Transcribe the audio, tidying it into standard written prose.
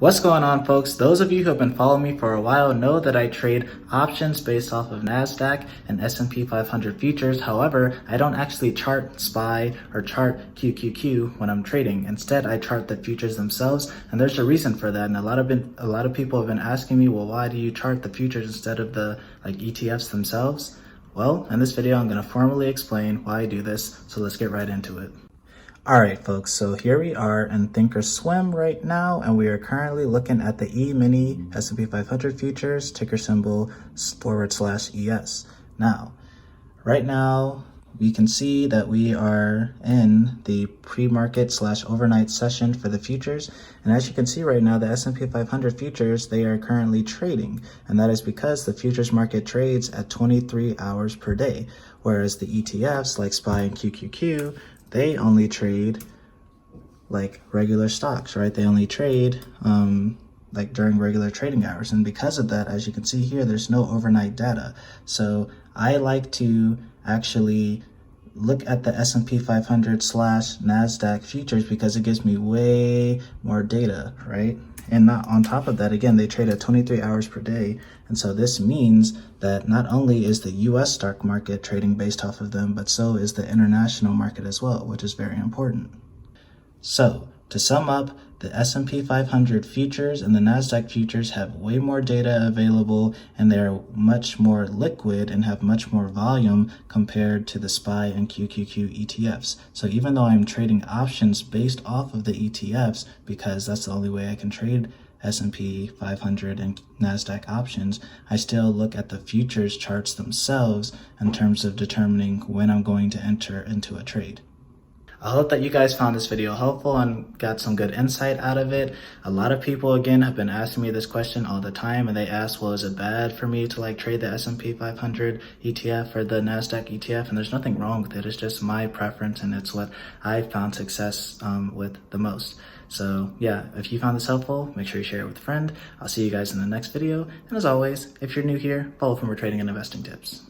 What's going on, folks? Those of you who have been following me for a while know that I trade options based off of Nasdaq and S&P 500 futures. However, I don't actually chart SPY or chart QQQ when I'm trading. Instead, I chart the futures themselves, and there's a reason for that. And a lot of people have been asking me, well, why do you chart the futures instead of the ETFs themselves? Well, in this video, I'm going to formally explain why I do this. So let's get right into it. All right, folks, so here we are in Thinkorswim right now, and we are currently looking at the E-mini S&P 500 futures, ticker symbol /ES. Now, right now, we can see that we are in the pre-market / overnight session for the futures. And as you can see right now, the S&P 500 futures, they are currently trading. And that is because the futures market trades at 23 hours per day, whereas the ETFs like SPY and QQQ, they only trade like regular stocks, right? They only trade like during regular trading hours. And because of that, as you can see here, there's no overnight data. So I like to actually look at the S&P 500 / Nasdaq futures because it gives me way more data, right? And not on top of that, again, they trade at 23 hours per day. And so this means that not only is the US stock market trading based off of them, but so is the international market as well, which is very important. So to sum up, the S&P 500 futures and the Nasdaq futures have way more data available, and they're much more liquid and have much more volume compared to the SPY and QQQ ETFs. So even though I'm trading options based off of the ETFs, because that's the only way I can trade S&P 500 and Nasdaq options, I still look at the futures charts themselves in terms of determining when I'm going to enter into a trade. I hope that you guys found this video helpful and got some good insight out of it. A lot of people, again, have been asking me this question all the time, and they ask, well, is it bad for me to trade the S&P 500 ETF or the Nasdaq ETF? And there's nothing wrong with it. It's just my preference, and it's what I've found success with the most. So yeah, if you found this helpful, make sure you share it with a friend. I'll see you guys in the next video. And as always, if you're new here, follow for more trading and investing tips.